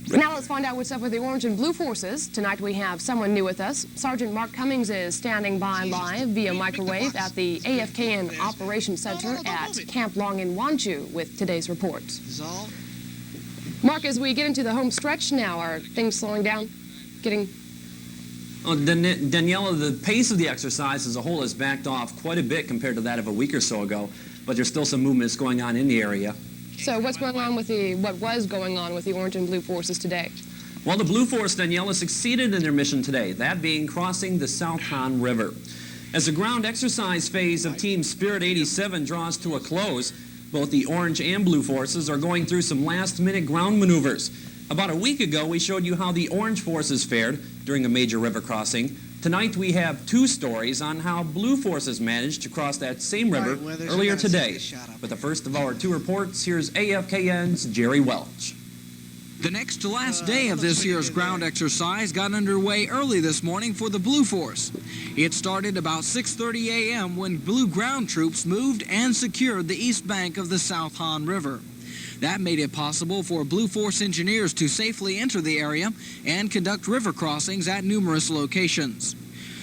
Now let's find out what's up with the Orange and Blue Forces. Tonight we have someone new with us. Sergeant Mark Cummings is standing by live via microwave at the AFKN Operations Center at Camp Long in Wonju with today's reports. Mark, as we get into the home stretch now, are things slowing down? Daniela, the pace of the exercise as a whole has backed off quite a bit compared to that of a week or so ago, but there's still some movements going on in the area. So what's going on with what was going on with the Orange and Blue Forces today? Well, the Blue Force, Daniela, succeeded in their mission today, that being crossing the South Han River. As the ground exercise phase of Team Spirit 87 draws to a close, both the Orange and Blue Forces are going through some last-minute ground maneuvers. About a week ago, we showed you how the Orange Forces fared during a major river crossing. Tonight, we have two stories on how Blue Forces managed to cross that same river earlier today. With the first of our two reports, here's AFKN's Jerry Welch. The next to last day of this year's ground exercise got underway early this morning for the Blue Force. It started about 6:30 a.m. when Blue ground troops moved and secured the east bank of the South Han River. That made it possible for Blue Force engineers to safely enter the area and conduct river crossings at numerous locations.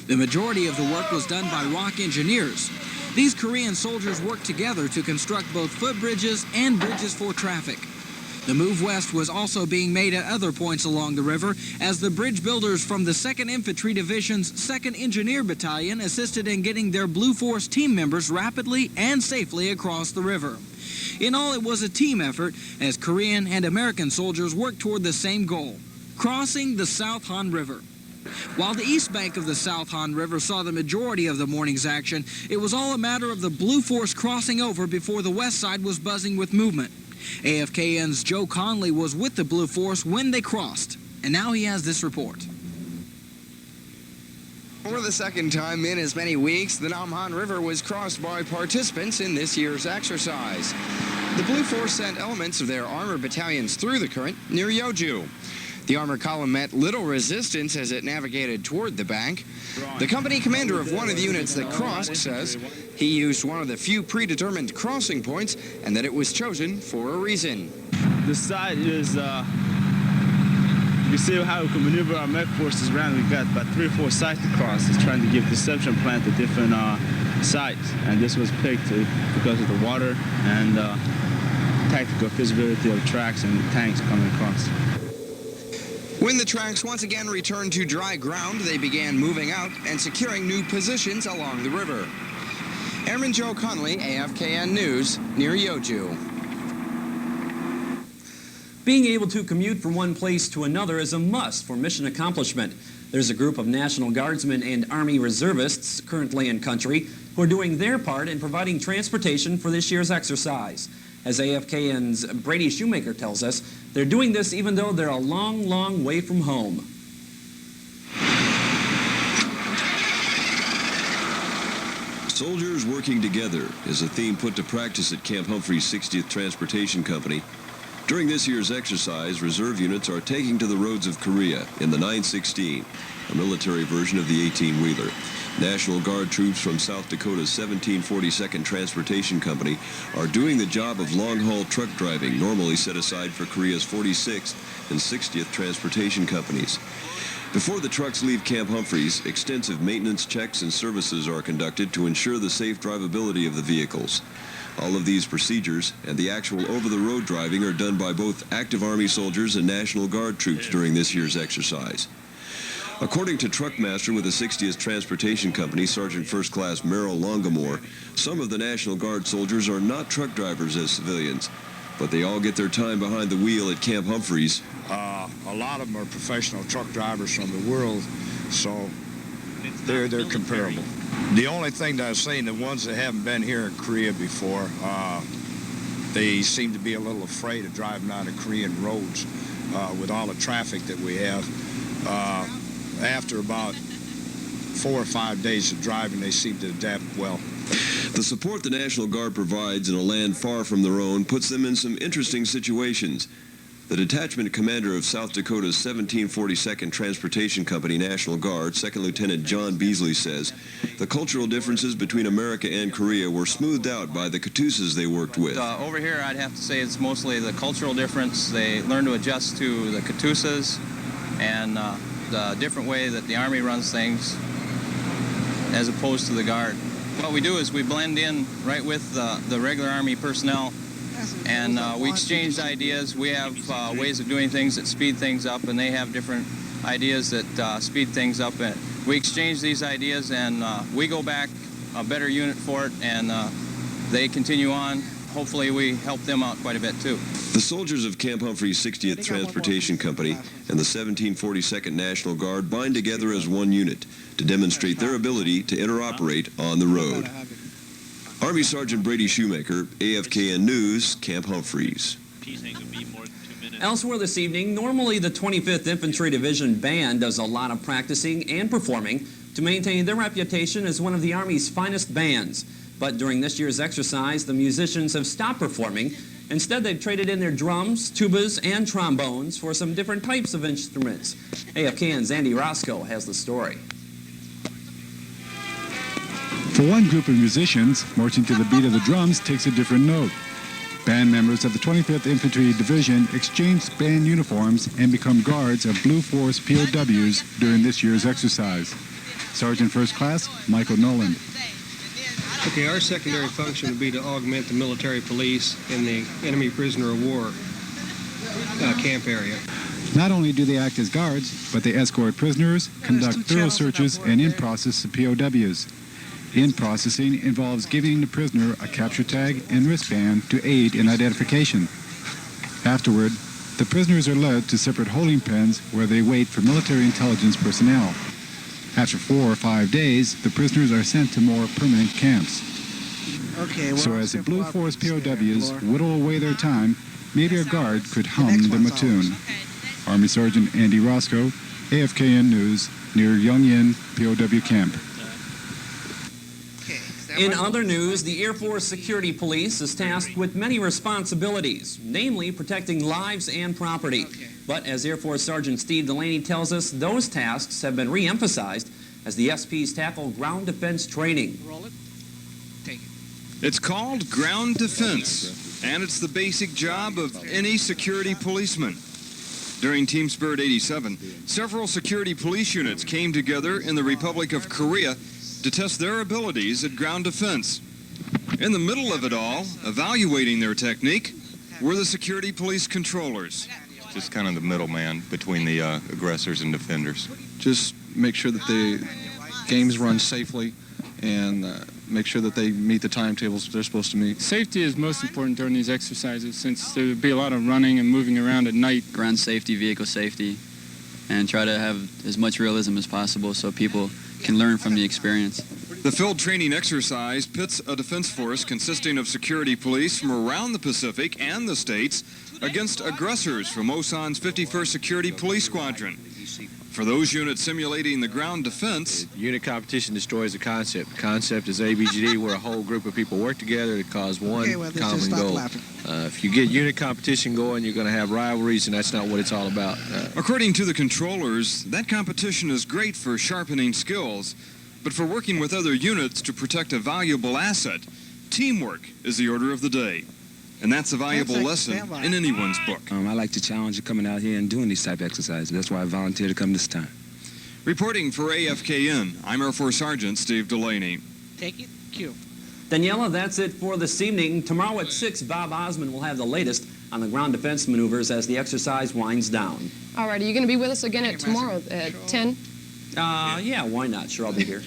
The majority of the work was done by ROK engineers. These Korean soldiers worked together to construct both footbridges and bridges for traffic. The move west was also being made at other points along the river as the bridge builders from the 2nd Infantry Division's 2nd Engineer Battalion assisted in getting their Blue Force team members rapidly and safely across the river. In all, it was a team effort as Korean and American soldiers worked toward the same goal, crossing the South Han River. While the east bank of the South Han River saw the majority of the morning's action, it was all a matter of the Blue Force crossing over before the west side was buzzing with movement. AFKN's Joe Connelly was with the Blue Force when they crossed, and now he has this report. For the second time in as many weeks, the Nam Han River was crossed by participants in this year's exercise. The Blue Force sent elements of their armor battalions through the current near Yeoju. The armor column met little resistance as it navigated toward the bank. The company commander of one of the units that crossed says he used one of the few predetermined crossing points and that it was chosen for a reason. The site is you see how we can maneuver our mech forces around. We've got about 3 or 4 sites to cross. It's trying to give deception plan to different sites. And this was picked because of the water and tactical feasibility of tracks and tanks coming across. When the tracks once again returned to dry ground, they began moving out and securing new positions along the river. Airman Joe Connelly, AFKN News, near Yeoju. Being able to commute from one place to another is a must for mission accomplishment. There's a group of National Guardsmen and Army Reservists currently in country who are doing their part in providing transportation for this year's exercise. As AFKN's Brady Shoemaker tells us, they're doing this even though they're a long, long way from home. Soldiers working together is a theme put to practice at Camp Humphrey's 60th Transportation Company. During this year's exercise, reserve units are taking to the roads of Korea in the 916, a military version of the 18-wheeler. National Guard troops from South Dakota's 1742nd Transportation Company are doing the job of long-haul truck driving normally set aside for Korea's 46th and 60th Transportation Companies. Before the trucks leave Camp Humphreys, extensive maintenance checks and services are conducted to ensure the safe drivability of the vehicles. All of these procedures and the actual over-the-road driving are done by both active Army soldiers and National Guard troops during this year's exercise. According to Truckmaster with the 60th Transportation Company, Sergeant First Class Merrill Longamore, some of the National Guard soldiers are not truck drivers as civilians, but they all get their time behind the wheel at Camp Humphreys. A lot of them are professional truck drivers from the world, so they're comparable. The only thing that I've seen, the ones that haven't been here in Korea before, they seem to be a little afraid of driving on the Korean roads with all the traffic that we have. After about 4 or 5 days of driving, they seem to adapt well. The support the National Guard provides in a land far from their own puts them in some interesting situations. The detachment commander of South Dakota's 1742nd Transportation Company National Guard, 2nd Lieutenant John Beasley, says the cultural differences between America and Korea were smoothed out by the Katusas they worked with. Over here, I'd have to say it's mostly the cultural difference. They learn to adjust to the Katusas and the different way that the Army runs things as opposed to the Guard. What we do is we blend in right with the regular Army personnel, and we exchange ideas. We have ways of doing things that speed things up, and they have different ideas that speed things up. And we exchange these ideas, and we go back a better unit for it, and they continue on. Hopefully we help them out quite a bit too. The soldiers of Camp Humphrey's 60th Transportation Company and the 1742nd National Guard bind together as one unit to demonstrate their ability to interoperate on the road. Army Sergeant Brady Shoemaker, AFKN News, Camp Humphreys. Elsewhere this evening, normally the 25th Infantry Division Band does a lot of practicing and performing to maintain their reputation as one of the Army's finest bands. But during this year's exercise, the musicians have stopped performing. Instead, they've traded in their drums, tubas, and trombones for some different types of instruments. AFKN's Andy Rosco has the story. For one group of musicians, marching to the beat of the drums takes a different note. Band members of the 25th Infantry Division exchange band uniforms and become guards of Blue Force POWs during this year's exercise. Sergeant First Class Michael Nolan. Okay, our secondary function would be to augment the military police in the enemy prisoner of war camp area. Not only do they act as guards, but they escort prisoners, conduct thorough searches, and in-process the POWs. In-processing involves giving the prisoner a capture tag and wristband to aid in identification. Afterward, the prisoners are led to separate holding pens where they wait for military intelligence personnel. After 4 or 5 days, the prisoners are sent to more permanent camps. Okay, so as the Blue Force POWs whittle away their time, maybe a guard could hum them a tune. Army Sergeant Andy Rosco, AFKN News, near Yongsan POW Camp. In other news, the Air Force Security Police is tasked with many responsibilities, namely protecting lives and property. But as Air Force Sergeant Steve Delaney tells us, those tasks have been re-emphasized as the SPs tackle ground defense training. Roll it. Take it. It's called ground defense, and it's the basic job of any security policeman. During Team Spirit 87, several security police units came together in the Republic of Korea to test their abilities at ground defense. In the middle of it all, evaluating their technique, were the security police controllers. Just kind of the middleman between the aggressors and defenders. Just make sure that the games run safely and make sure that they meet the timetables they're supposed to meet. Safety is most important during these exercises since there will be a lot of running and moving around at night. Ground safety, vehicle safety, and try to have as much realism as possible so people can learn from the experience. The field training exercise pits a defense force consisting of security police from around the Pacific and the States against aggressors from Osman's 51st Security Police Squadron. For those units simulating the ground defense, unit competition destroys the concept. The concept is ABGD, where a whole group of people work together to cause one common goal. If you get unit competition going, you're going to have rivalries, and that's not what it's all about. According to the controllers, that competition is great for sharpening skills, but for working with other units to protect a valuable asset, teamwork is the order of the day. And that's a valuable lesson in anyone's book. I like the challenge of coming out here and doing these type of exercises. That's why I volunteered to come this time. Reporting for AFKN, I'm Air Force Sergeant Steve Delaney. Take it, cue. Daniela, that's it for this evening. Tomorrow at 6, Bob Osman will have the latest on the ground defense maneuvers as the exercise winds down. All right, are you going to be with us again at tomorrow at 10? Yeah, why not? Sure, I'll be here.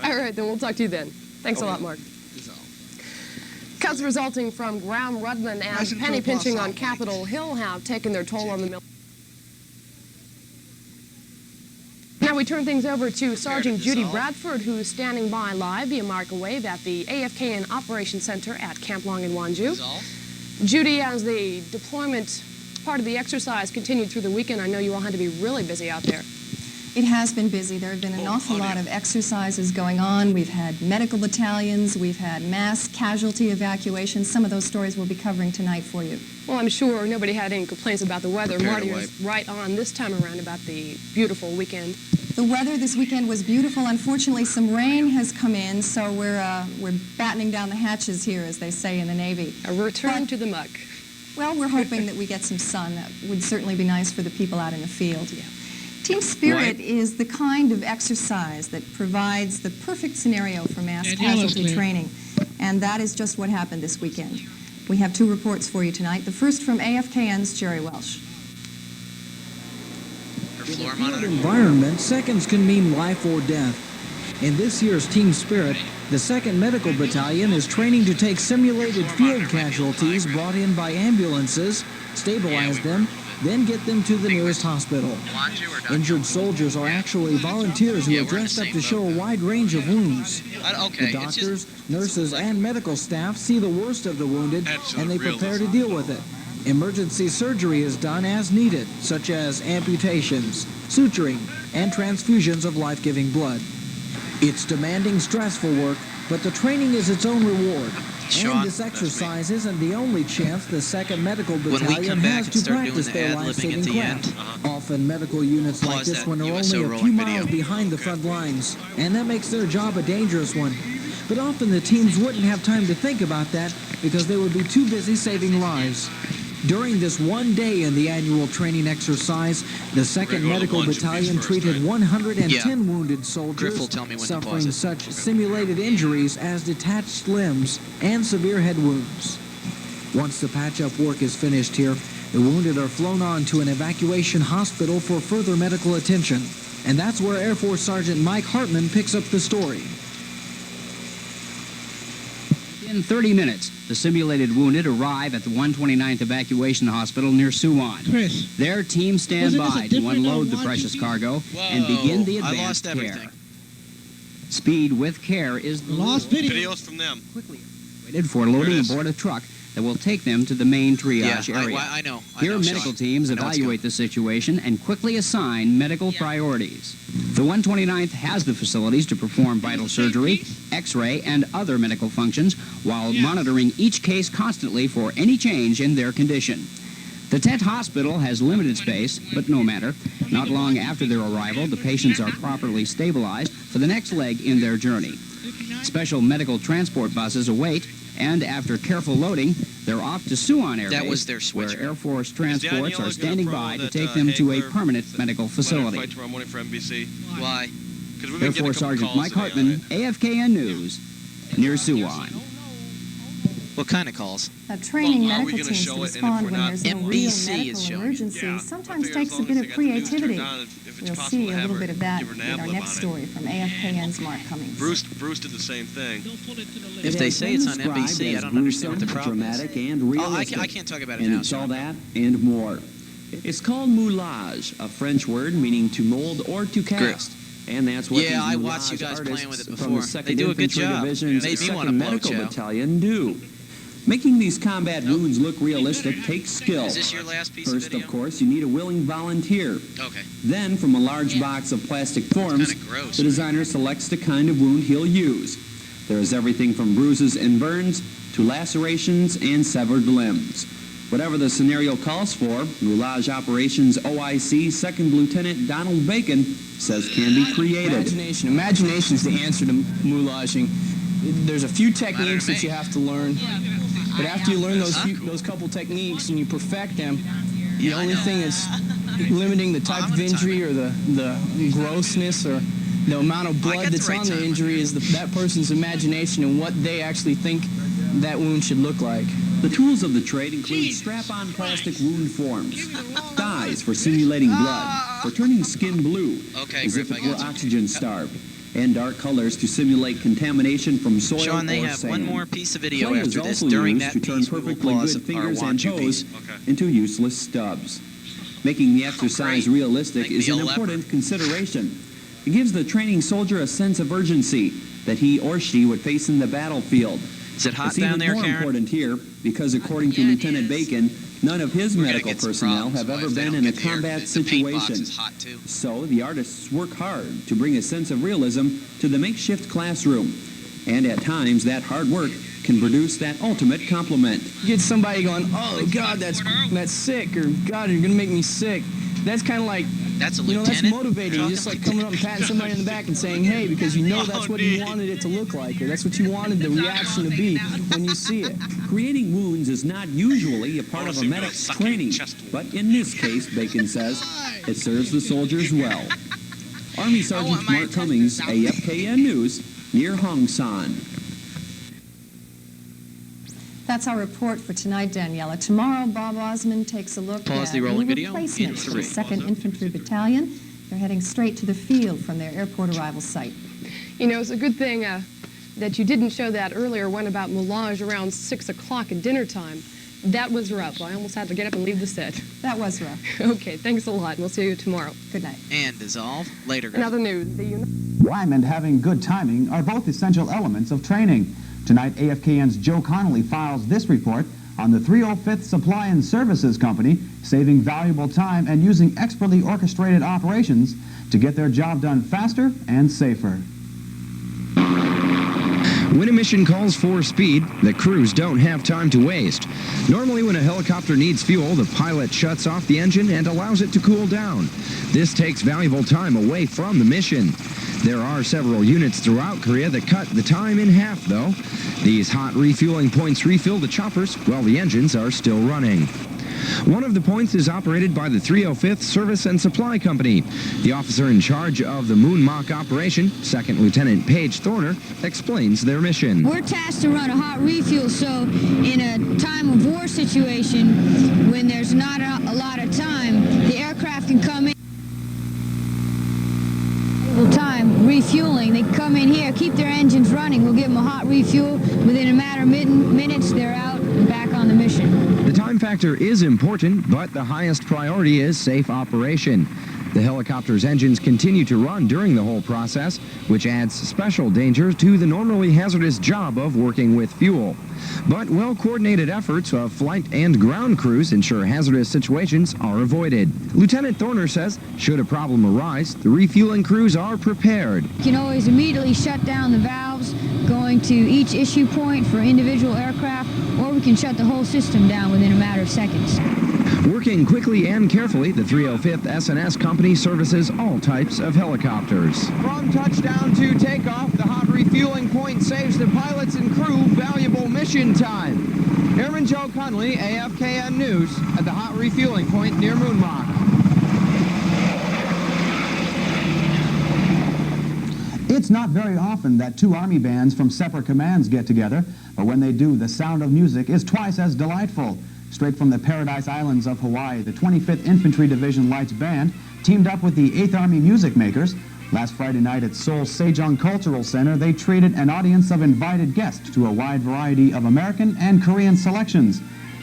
All right, then we'll talk to you then. Thanks a lot, Mark. Cuts resulting from ground rudman and penny pinching on Capitol Hill have taken their toll on the military. Now we turn things over to Sergeant Judy Bradford, who's standing by live via microwave at the AFKN Operations Center at Camp Long in Wonju. Judy, as the deployment part of the exercise continued through the weekend, I know you all had to be really busy out there. It has been busy. There have been an awful lot of exercises going on. We've had medical battalions. We've had mass casualty evacuations. Some of those stories we'll be covering tonight for you. Well, I'm sure nobody had any complaints about the weather. Marty was right on this time around about the beautiful weekend. The weather this weekend was beautiful. Unfortunately, some rain has come in, so we're battening down the hatches here, as they say in the Navy. A return to the muck. Well, we're hoping that we get some sun. That would certainly be nice for the people out in the field. Yeah. Team Spirit is the kind of exercise that provides the perfect scenario for mass casualty training, and that is just what happened this weekend. We have 2 reports for you tonight. The first from AFKN's Jerry Welch. In an environment, seconds can mean life or death. In this year's Team Spirit, the 2nd Medical Battalion is training to take simulated field casualties brought in by ambulances, stabilize them, then get them to the nearest hospital. Injured soldiers are actually volunteers who are dressed up to show a wide range of wounds. The doctors, nurses, and medical staff see the worst of the wounded, and they prepare to deal with it. Emergency surgery is done as needed, such as amputations, suturing, and transfusions of life-giving blood. It's demanding, stressful work, but the training is its own reward. And this exercise isn't the only chance the 2nd Medical Battalion has to practice their life-saving craft. Often medical units like this one are only a few miles behind the front lines, and that makes their job a dangerous one. But often the teams wouldn't have time to think about that because they would be too busy saving lives. During this one day in the annual training exercise, the 2nd Medical Battalion treated 110 wounded soldiers suffering such simulated injuries as detached limbs and severe head wounds. Once the patch-up work is finished here, the wounded are flown on to an evacuation hospital for further medical attention. And that's where Air Force Sergeant Mike Hartman picks up the story. In 30 minutes, the simulated wounded arrive at the 129th Evacuation Hospital near Suwon. Their team stand by to unload the precious cargo and begin the advanced care. Speed with care is the videos from them. Quickly waited for loading aboard a truck that will take them to the main triage area. I know. Here, medical teams evaluate the situation and quickly assign medical priorities. The 129th has the facilities to perform vital surgery, X-ray, and other medical functions while monitoring each case constantly for any change in their condition. The tent hospital has limited space, but no matter. Not long after their arrival, the patients are properly stabilized for the next leg in their journey. Special medical transport buses await, and after careful loading, they're off to Suwon Air Base, where Air Force transports are standing by to take them to a permanent medical facility. Why? Air Force Sergeant Mike Hartman, AFKN News, near Suwon. What kind of calls? Training medical teams to respond when there's no real medical emergency sometimes takes a bit of creativity. We'll see a little bit of that in our next story from AFKN's Mark Cummings. Bruce did the same thing. If they say it's on NBC, I don't understand what the problem is. And realistic, I can't talk about it and now. it's all that and more. It's called moulage, a French word meaning to mold or to cast. And that's what these I watched you guys playing with it before. They do a good job. Division's Made me want 2nd to Medical Battalion do. Making these combat wounds look realistic takes skill. Is this your last piece First, of video? of course, you need a willing volunteer. Okay. Then, from a large box of plastic forms, the designer selects the kind of wound he'll use. There is everything from bruises and burns to lacerations and severed limbs. Whatever the scenario calls for, Moulage Operations OIC 2nd Lieutenant Donald Bacon says can be created. Imagination is the answer to moulaging. There's a few techniques that you have to learn, but after you learn those couple techniques and you perfect them, the only thing that's limiting the type of injury or the grossness or the amount of blood that's on the injury is that person's imagination and what they actually think that wound should look like. The tools of the trade include strap-on plastic wound forms, dyes for simulating blood, for turning skin blue, as if it were oxygen-starved, and dark colors to simulate contamination from soil Sean, they or have sand. one more piece of video Clay after is this. also During used that to turn piece, we will perfectly pause good our fingers and Wonju toes piece. into useless stubs. Making the exercise realistic Make is me an a leopard. important consideration. It gives the training soldier a sense of urgency that he or she would face in the battlefield. Is it hot it's down even there, more Karen? important here because, according to Lieutenant Bacon, None of his medical personnel have ever been in a combat situation. So the artists work hard to bring a sense of realism to the makeshift classroom. And at times, that hard work can produce that ultimate compliment. Get somebody going, oh, God, that's sick, or God, you're going to make me sick. That's kind of like, that's that's motivating. Just like coming up and patting somebody in the back and saying, hey, because you know that's what you wanted it to look like, or that's what you wanted the reaction to be when you see it. Creating wounds is not usually a part of a medic's training, but in this case, Bacon says, it serves the soldiers well. Army Sergeant Mark Cummings, AFKN News, near Yongsan. That's our report for tonight, Daniela. Tomorrow, Bob Osman takes a look at the rolling new video. replacements for the 2nd Infantry Battalion. They're heading straight to the field from their airport arrival site. You know, it's a good thing that you didn't show that earlier one about Moulage around 6 o'clock at dinner time. That was rough. I almost had to get up and leave the set. That was rough. Okay, thanks a lot. We'll see you tomorrow. Good night. And dissolve later. In other news, Rhyme and having good timing are both essential elements of training. Tonight, AFKN's Joe Connelly files this report on the 305th Supply and Services Company saving valuable time and using expertly orchestrated operations to get their job done faster and safer. When a mission calls for speed, the crews don't have time to waste. Normally when a helicopter needs fuel, the pilot shuts off the engine and allows it to cool down. This takes valuable time away from the mission. There are several units throughout Korea that cut the time in half, though. These hot refueling points refill the choppers while the engines are still running. One of the points is operated by the 305th Service and Supply Company. The officer in charge of the Moonmach operation, 2nd Lieutenant Paige Thorner, explains their mission. We're tasked to run a hot refuel, so in a time of war situation, when there's not a lot of time, the aircraft can come in. Time refueling, they come in here, keep their engines running. We'll give them a hot refuel. Within a matter of minutes, they're out and back on the mission. The time factor is important, but the highest priority is safe operation. The helicopter's engines continue to run during the whole process, which adds special danger to the normally hazardous job of working with fuel. But well-coordinated efforts of flight and ground crews ensure hazardous situations are avoided. Lieutenant Thorner says, should a problem arise, the refueling crews are prepared. You can always immediately shut down the valves going to each issue point for individual aircraft, or we can shut the whole system down within a matter of seconds. Working quickly and carefully, the 305th S&S Company services all types of helicopters. From touchdown to takeoff, the hot refueling point saves the pilots and crew valuable mission time. Airman Joe Connelly, AFKN News, at the hot refueling point near Moonmach. It's not very often that two Army bands from separate commands get together, but when they do, the sound of music is twice as delightful. Straight from the Paradise Islands of Hawaii, the 25th Infantry Division Lights Band teamed up with the 8th Army Music Makers. Last Friday night at Seoul's Sejong Cultural Center, they treated an audience of invited guests to a wide variety of American and Korean selections.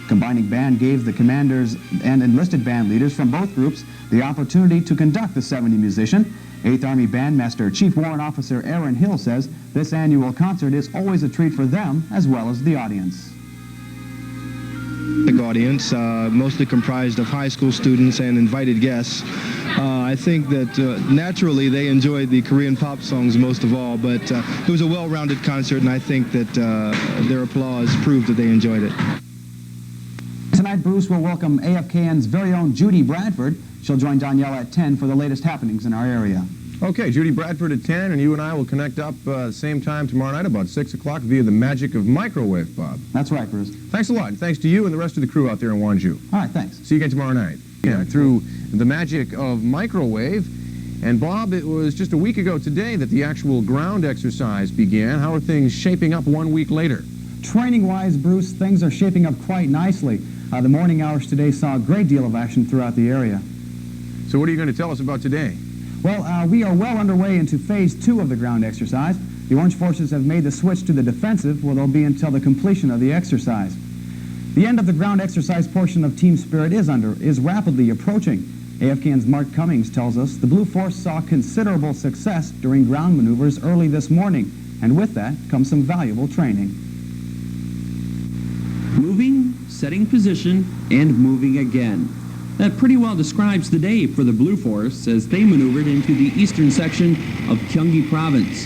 Combining band gave the commanders and enlisted band leaders from both groups the opportunity to conduct the 70 musician. 8th Army Bandmaster Chief Warrant Officer Aaron Hill says this annual concert is always a treat for them as well as the audience. Big audience, mostly comprised of high school students and invited guests. I think that naturally they enjoyed the Korean pop songs most of all, but it was a well-rounded concert, and I think that their applause proved that they enjoyed it. Tonight, Bruce will welcome AFKN's very own Judy Bradford. She'll join Daniela at 10 for the latest happenings in our area. Okay, Judy Bradford at 10, and you and I will connect up same time tomorrow night about 6 o'clock via the magic of microwave, Bob. That's right, Bruce. Thanks a lot, and thanks to you and the rest of the crew out there in Wonju. All right, thanks. See you again tomorrow night. Yeah, through the magic of microwave. And Bob, it was just a week ago today that the actual ground exercise began. How are things shaping up 1 week later? Training-wise, Bruce, things are shaping up quite nicely. The morning hours today saw a great deal of action throughout the area. So what are you going to tell us about today? Well, we are well underway into Phase 2 of the ground exercise. The Orange Forces have made the switch to the defensive, where they'll be until the completion of the exercise. The end of the ground exercise portion of Team Spirit is rapidly approaching. AFKN's Mark Cummings tells us the Blue Force saw considerable success during ground maneuvers early this morning, and with that comes some valuable training. Moving, setting position and moving again. That pretty well describes the day for the Blue Force as they maneuvered into the eastern section of Gyeonggi Province.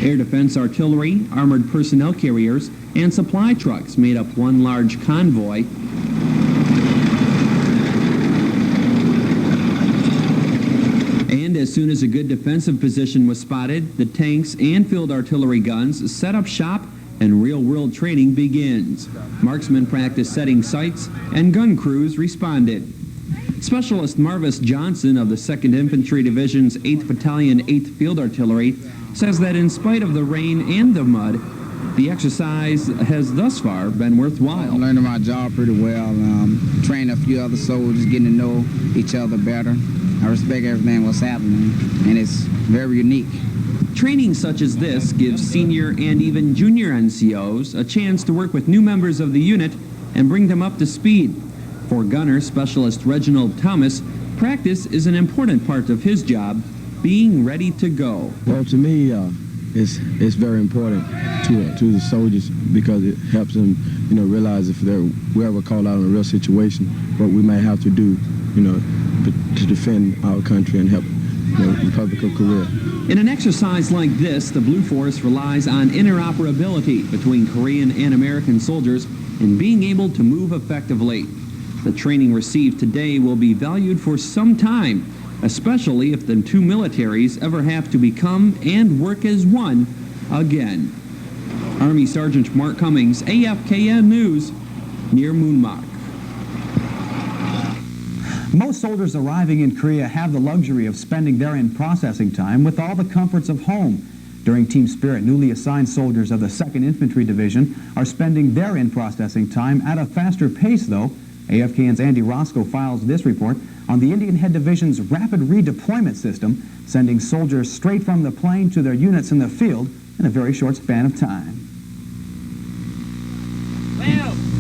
Air defense artillery, armored personnel carriers, and supply trucks made up one large convoy. And as soon as a good defensive position was spotted, the tanks and field artillery guns set up shop and real-world training begins. Marksmen practiced setting sights and gun crews responded. Specialist Marvis Johnson of the 2nd Infantry Division's 8th Battalion, 8th Field Artillery says that in spite of the rain and the mud, the exercise has thus far been worthwhile. I'm learning my job pretty well, training a few other soldiers, getting to know each other better. I respect everything that's happening, and it's very unique. Training such as this gives senior and even junior NCOs a chance to work with new members of the unit and bring them up to speed. For Gunner Specialist Reginald Thomas, practice is an important part of his job, being ready to go. Well, to me, it's very important to the soldiers because it helps them, realize if we're ever called out in a real situation, what we may have to do, to defend our country and help the Republic of Korea. In an exercise like this, the Blue Force relies on interoperability between Korean and American soldiers in being able to move effectively. The training received today will be valued for some time, especially if the two militaries ever have to become and work as one again. Army Sergeant Mark Cummings, AFKN News, near Moonmark. Most soldiers arriving in Korea have the luxury of spending their in-processing time with all the comforts of home. During Team Spirit, newly assigned soldiers of the 2nd Infantry Division are spending their in-processing time at a faster pace, though. AFKN's Andy Rosco files this report on the Indian Head Division's rapid redeployment system, sending soldiers straight from the plane to their units in the field in a very short span of time.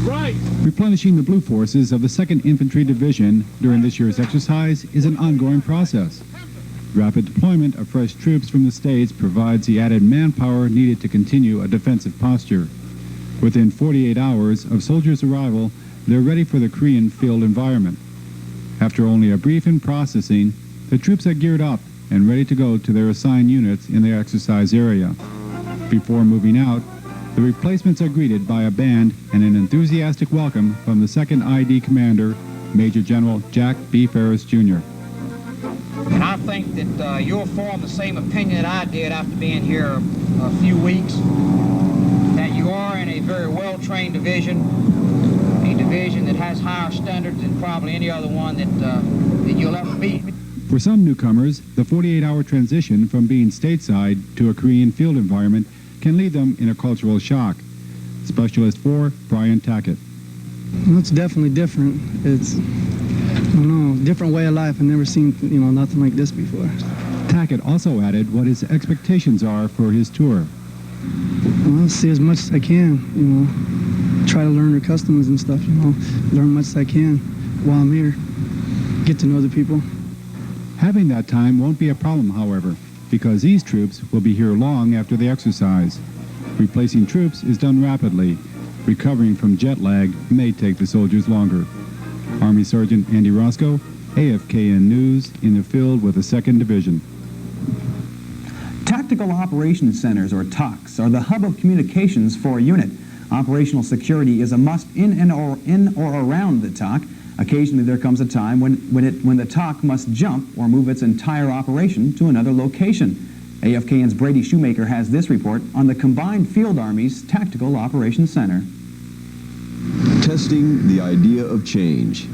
Right. Replenishing the Blue Forces of the 2nd Infantry Division during this year's exercise is an ongoing process. Rapid deployment of fresh troops from the States provides the added manpower needed to continue a defensive posture. Within 48 hours of soldiers' arrival, they're ready for the Korean field environment. After only a brief in-processing, the troops are geared up and ready to go to their assigned units in their exercise area. Before moving out, the replacements are greeted by a band and an enthusiastic welcome from the 2nd ID Commander, Major General Jack B. Ferris, Jr. And I think that you'll form the same opinion that I did after being here a few weeks, that you are in a very well-trained division, a division that has higher standards than probably any other one that you'll ever be. For some newcomers, the 48-hour transition from being stateside to a Korean field environment can leave them in a cultural shock. Specialist 4, Brian Tackett. Well, it's definitely different. It's, different way of life. I've never seen, nothing like this before. Tackett also added what his expectations are for his tour. Well, I'll see as much as I can, try to learn their customs and stuff, learn much as I can while I'm here, get to know the people. Having that time won't be a problem, however, because these troops will be here long after the exercise. Replacing troops is done rapidly. Recovering from jet lag may take the soldiers longer. Army Sergeant Andy Rosco, AFKN News, in the field with the 2nd Division. Tactical Operations Centers, or TOCs, are the hub of communications for a unit. Operational security is a must in or around the TOC. Occasionally there comes a time when the TOC must jump or move its entire operation to another location. AFKN's Brady Shoemaker has this report on the Combined Field Army's Tactical Operations Center. Testing the idea of change.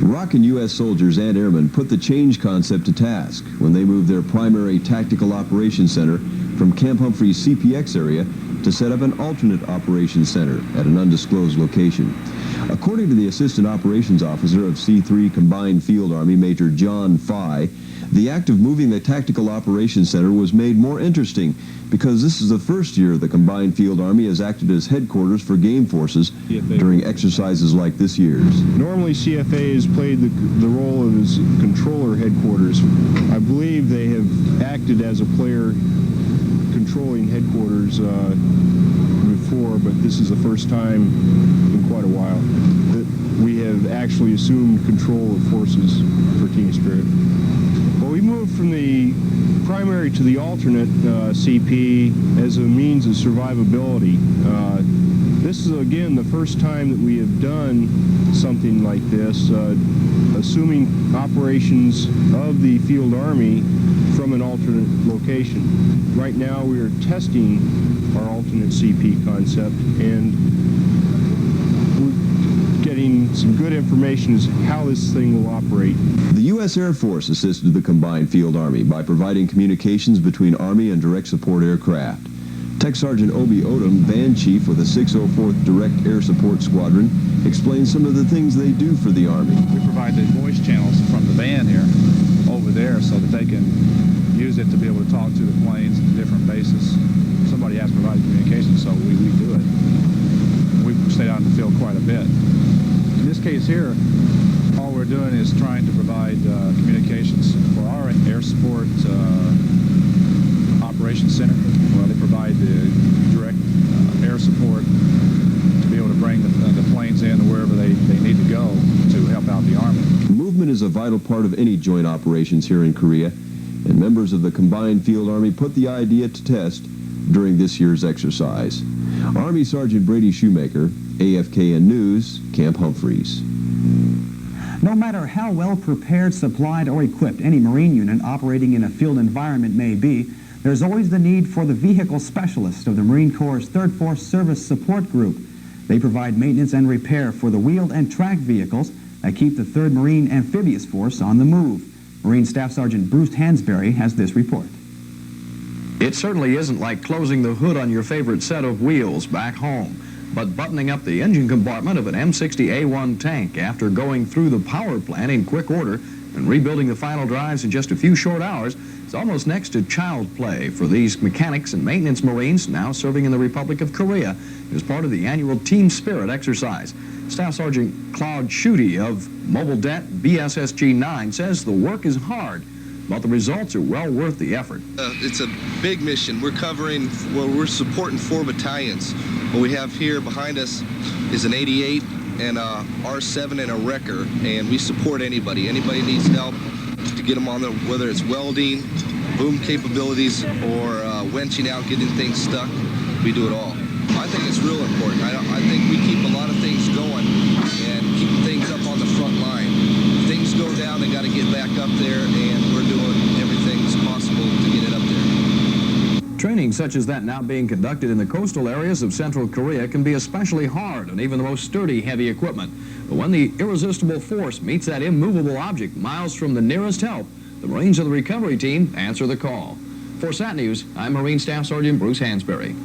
ROK-US soldiers and airmen put the change concept to task when they moved their primary Tactical Operations Center from Camp Humphreys CPX area to set up an alternate operations center at an undisclosed location. According to the Assistant Operations Officer of C3 Combined Field Army, Major John Fye, the act of moving the Tactical Operations Center was made more interesting because this is the first year the Combined Field Army has acted as headquarters for game forces during exercises like this year's. Normally CFA has played the role of as controller headquarters. I believe they have acted as a player controlling headquarters before, but this is the first time in quite a while. we have actually assumed control of forces for Team Spirit. Well, we moved from the primary to the alternate CP as a means of survivability. This is, again, the first time that we have done something like this, assuming operations of the Field Army from an alternate location. Right now we are testing our alternate CP concept, and we're getting some good information as how this thing will operate. The U.S. Air Force assisted the Combined Field Army by providing communications between Army and direct support aircraft. Tech Sergeant Obi Odom, Band Chief with the 604th Direct Air Support Squadron, explains some of the things they do for the Army. We provide the voice channels from the band here over there so that they can use it to be able to talk to the planes at different bases. Somebody has provided communication, so we do it. We stay out in the field quite a bit. In this case here, all we're doing is trying to provide communications for our air support operations center. Well, they provide the direct air support to be able to bring the planes in wherever they need to go to help out the Army. Movement is a vital part of any joint operations here in Korea, and members of the Combined Field Army put the idea to test during this year's exercise. Army Sergeant Brady Shoemaker, AFKN News, Camp Humphreys. No matter how well prepared, supplied, or equipped any Marine unit operating in a field environment may be, there's always the need for the vehicle specialist of the Marine Corps' 3rd Force Service Support Group. They provide maintenance and repair for the wheeled and tracked vehicles that keep the 3rd Marine Amphibious Force on the move. Marine Staff Sergeant Bruce Hansberry has this report. It certainly isn't like closing the hood on your favorite set of wheels back home, but buttoning up the engine compartment of an M60A1 tank after going through the power plant in quick order and rebuilding the final drives in just a few short hours is almost next to child play for these mechanics and maintenance Marines now serving in the Republic of Korea as part of the annual Team Spirit exercise. Staff Sergeant Claude Judy of Mobile Det BSSG 9 says the work is hard, but the results are well worth the effort. It's a big mission. We're covering, well, we're supporting 4 battalions. What we have here behind us is an 88 and a R7 and a wrecker, and we support anybody. Anybody needs help to get them on there, whether it's welding, boom capabilities, or wenching out, getting things stuck. We do it all. I think it's real important. I think we keep a lot of things going and keep things up on the front line. If things go down, they got to get back up there, and we're doing everything that's possible to get it up there. Training such as that now being conducted in the coastal areas of Central Korea can be especially hard on even the most sturdy heavy equipment. But when the irresistible force meets that immovable object miles from the nearest help, the Marines of the recovery team answer the call. For SAT News, I'm Marine Staff Sergeant Bruce Hansberry.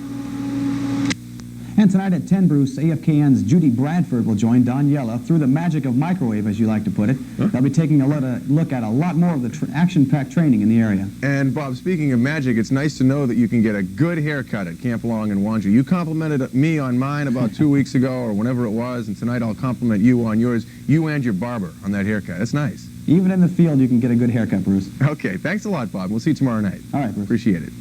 And tonight at 10, Bruce, AFKN's Judy Bradford will join Daniela through the magic of microwave, as you like to put it. Huh? They'll be taking a look at a lot more of the action-packed training in the area. And, Bob, speaking of magic, it's nice to know that you can get a good haircut at Camp Long in Wonju. You complimented me on mine about 2 weeks ago or whenever it was, and tonight I'll compliment you on yours, you and your barber, on that haircut. That's nice. Even in the field, you can get a good haircut, Bruce. Okay, thanks a lot, Bob. We'll see you tomorrow night. All right, Bruce. Appreciate it.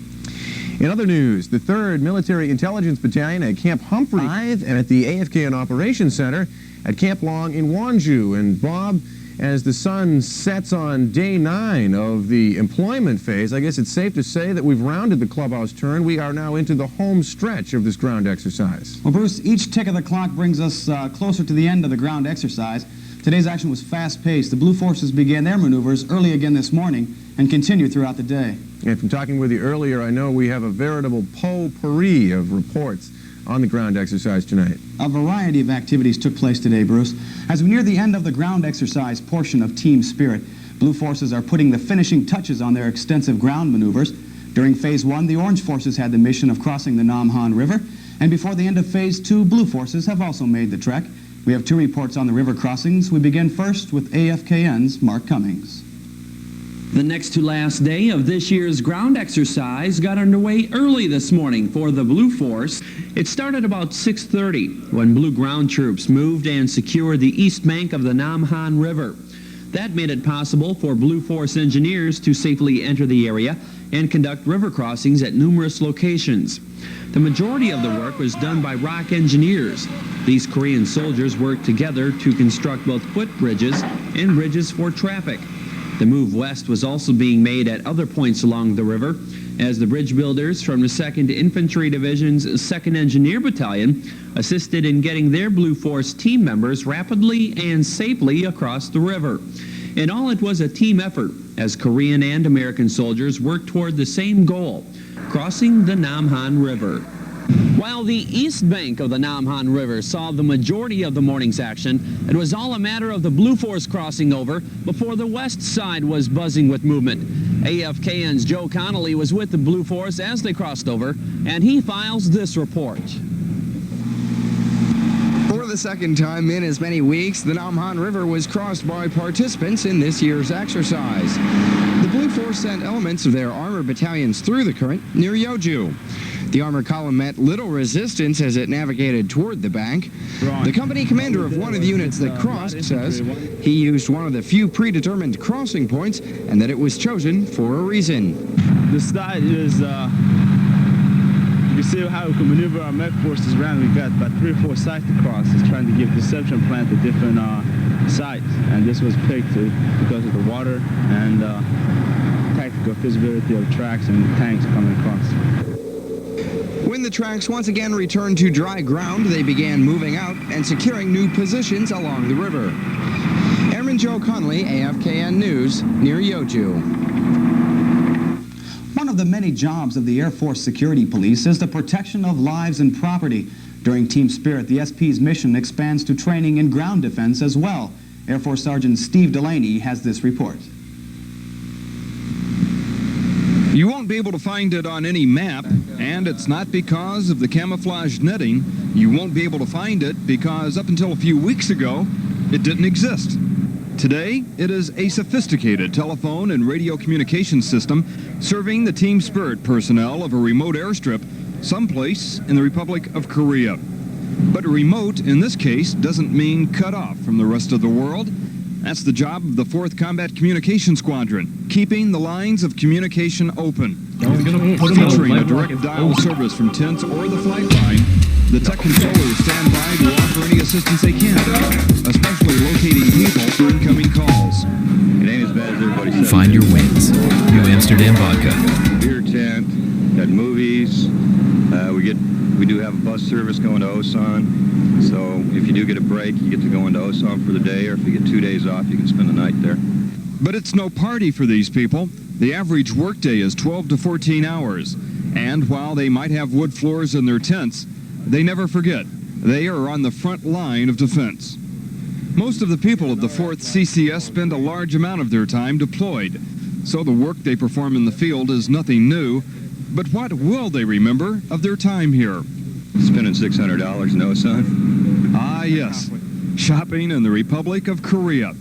In other news, the 3rd Military Intelligence Battalion at Camp Humphreys and at the AFKN Operations Center at Camp Long in Wonju. And Bob, as the sun sets on day 9 of the employment phase, I guess it's safe to say that we've rounded the clubhouse turn. We are now into the home stretch of this ground exercise. Well, Bruce, each tick of the clock brings us closer to the end of the ground exercise. Today's action was fast-paced. The Blue Forces began their maneuvers early again this morning and continued throughout the day. And from talking with you earlier, I know we have a veritable potpourri of reports on the ground exercise tonight. A variety of activities took place today, Bruce. As we near the end of the ground exercise portion of Team Spirit, Blue Forces are putting the finishing touches on their extensive ground maneuvers. During Phase 1, the Orange Forces had the mission of crossing the Namhan River, and before the end of Phase 2, Blue Forces have also made the trek. We have 2 reports on the river crossings. We begin first with AFKN's Mark Cummings. The next to last day of this year's ground exercise got underway early this morning for the Blue Force. It started about 6:30 when Blue ground troops moved and secured the east bank of the Namhan River. That made it possible for Blue Force engineers to safely enter the area and conduct river crossings at numerous locations. The majority of the work was done by ROK engineers. These Korean soldiers worked together to construct both footbridges and bridges for traffic. The move west was also being made at other points along the river, as the bridge builders from the 2nd Infantry Division's 2nd Engineer Battalion assisted in getting their Blue Force team members rapidly and safely across the river. In all, it was a team effort, as Korean and American soldiers worked toward the same goal, crossing the Namhan River. While the east bank of the Namhan River saw the majority of the morning's action, it was all a matter of the Blue Force crossing over before the west side was buzzing with movement. AFKN's Joe Connelly was with the Blue Force as they crossed over, and he files this report. For the second time in as many weeks, the Namhan River was crossed by participants in this year's exercise. The Blue Force sent elements of their armored battalions through the current near Wonju. The armored column met little resistance as it navigated toward the bank. The company commander of one of the units that crossed says he used one of the few predetermined crossing points and that it was chosen for a reason. The site is, you can see how we can maneuver our mech forces around. We've got about 3 or 4 sites to cross. It's trying to give deception plan to different sites. And this was picked because of the water and tactical feasibility of tracks and tanks coming across. When the tracks once again returned to dry ground, they began moving out and securing new positions along the river. Airman Joe Connelly, AFKN News, near Wonju. One of the many jobs of the Air Force Security Police is the protection of lives and property. During Team Spirit, the SP's mission expands to training in ground defense as well. Air Force Sergeant Steve Delaney has this report. You won't be able to find it on any map, and it's not because of the camouflage netting. You won't be able to find it because up until a few weeks ago, it didn't exist. Today, it is a sophisticated telephone and radio communication system serving the Team Spirit personnel of a remote airstrip someplace in the Republic of Korea. But remote, in this case, doesn't mean cut off from the rest of the world. That's the job of the 4th Combat Communication Squadron, keeping the lines of communication open. Featuring a direct dial service from tents or the flight line, the tech controllers stand by to offer any assistance they can, especially locating people for incoming calls. It ain't as bad as everybody says. Find your wins. New Amsterdam Vodka. Beer tent, got movies. We do have a bus service going to Olson. So if you do get a break, you get to go into Osman for the day, or if you get 2 days off, you can spend the night there. But it's no party for these people. The average workday is 12 to 14 hours. And while they might have wood floors in their tents, they never forget. They are on the front line of defense. Most of the people of the 4th CCS spend a large amount of their time deployed. So the work they perform in the field is nothing new. But what will they remember of their time here? Spending $600, no, son? Ah, yes. Shopping in the Republic of Korea.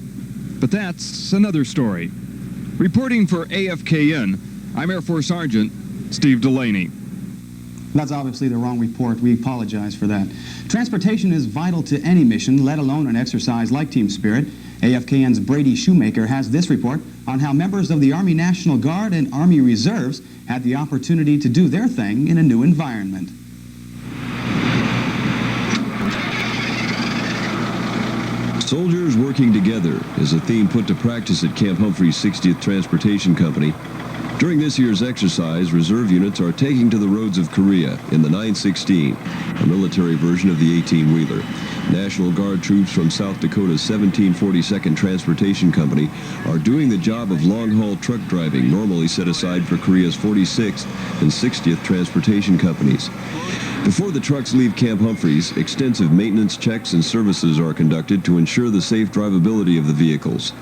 But that's another story. Reporting for AFKN, I'm Air Force Sergeant Steve Delaney. That's obviously the wrong report. We apologize for that. Transportation is vital to any mission, let alone an exercise like Team Spirit. AFKN's Brady Shoemaker has this report on how members of the Army National Guard and Army Reserves had the opportunity to do their thing in a new environment. Soldiers working together is a theme put to practice at Camp Humphrey's 60th Transportation Company. During this year's exercise, reserve units are taking to the roads of Korea in the 916, a military version of the 18-wheeler. National Guard troops from South Dakota's 1742nd Transportation Company are doing the job of long-haul truck driving normally set aside for Korea's 46th and 60th Transportation Companies. Before the trucks leave Camp Humphreys, extensive maintenance checks and services are conducted to ensure the safe drivability of the vehicles.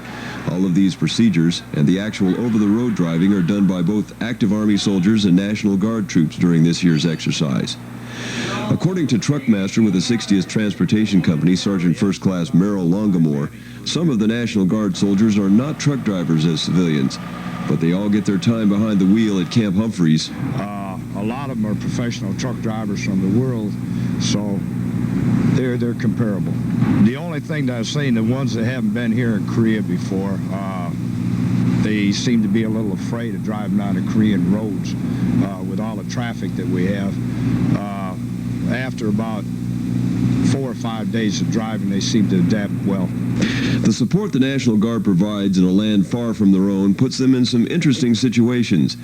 All of these procedures and the actual over-the-road driving are done by both active Army soldiers and National Guard troops during this year's exercise. According to Truckmaster with the 60th Transportation Company, Sergeant First Class Merrill Longamore, some of the National Guard soldiers are not truck drivers as civilians, but they all get their time behind the wheel at Camp A lot of them are professional truck drivers from the world, so they they're comparable. The only thing that I've seen, the ones that haven't been here in Korea before, they seem to be a little afraid of driving on the Korean roads with all the traffic that we have. After about 4 or 5 days of driving, they seem to adapt well. The support the National Guard provides in a land far from their own puts them in some interesting situations.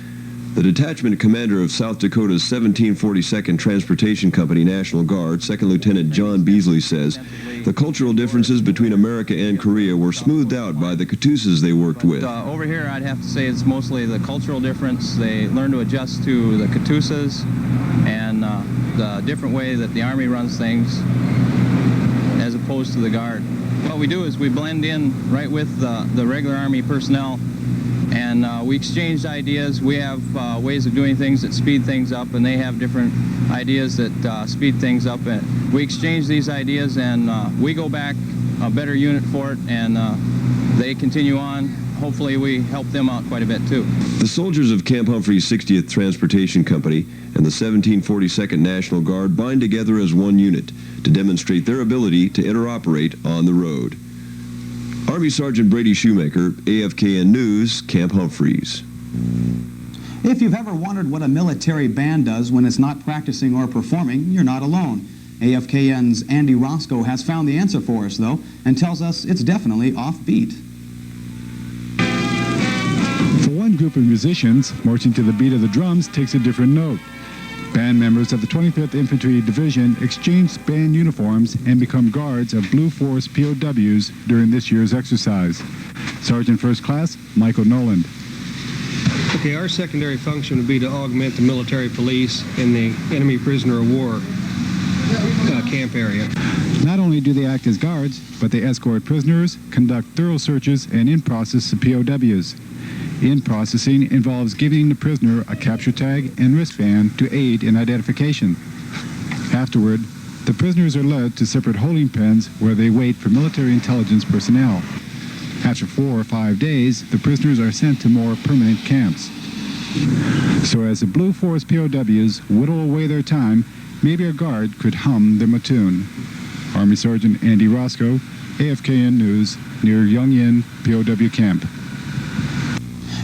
The detachment commander of South Dakota's 1742nd Transportation Company National Guard, 2nd Lieutenant John Beasley, says the cultural differences between America and Korea were smoothed out by the Katusas they worked with. Over here, I'd have to say it's mostly the cultural difference. They learn to adjust to the Katusas and the different way that the Army runs things as opposed to the Guard. What we do is we blend in right with the regular Army personnel, and we exchange ideas. We have ways of doing things that speed things up, and they have different ideas that speed things up. And we exchange these ideas, and we go back a better unit for it, and they continue on. Hopefully we help them out quite a bit too. The soldiers of Camp Humphrey's 60th Transportation Company and the 1742nd National Guard bind together as one unit to demonstrate their ability to interoperate on the road. Army Sergeant Brady Shoemaker, AFKN News, Camp Humphreys. If you've ever wondered what a military band does when it's not practicing or performing, you're not alone. AFKN's Andy Rosco has found the answer for us, though, and tells us it's definitely offbeat. For one group of musicians, marching to the beat of the drums takes a different note. Band members of the 25th Infantry Division exchange band uniforms and become guards of Blue Force POWs during this year's exercise. Sergeant First Class Michael Noland. Okay, our secondary function would be to augment the military police in the enemy prisoner of war camp area. Not only do they act as guards, but they escort prisoners, conduct thorough searches, and in-process the POWs. In-processing involves giving the prisoner a capture tag and wristband to aid in identification. Afterward, the prisoners are led to separate holding pens where they wait for military intelligence personnel. After 4 or 5 days, the prisoners are sent to more permanent camps. So as the Blue Force POWs whittle away their time, maybe a guard could hum them a tune. Army Sergeant Andy Rosco, AFKN News, near Yongsan POW Camp.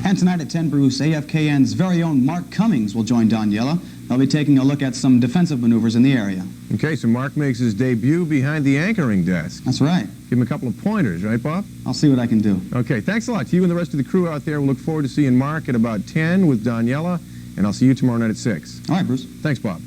And tonight at 10, Bruce, AFKN's very own Mark Cummings will join Daniela. They'll be taking a look at some defensive maneuvers in the area. Okay, so Mark makes his debut behind the anchoring desk. That's right. Give him a couple of pointers, right, Bob? I'll see what I can do. Okay, thanks a lot to you and the rest of the crew out there. We'll look forward to seeing Mark at about 10 with Daniela, and I'll see you tomorrow night at 6. All right, Bruce. Thanks, Bob.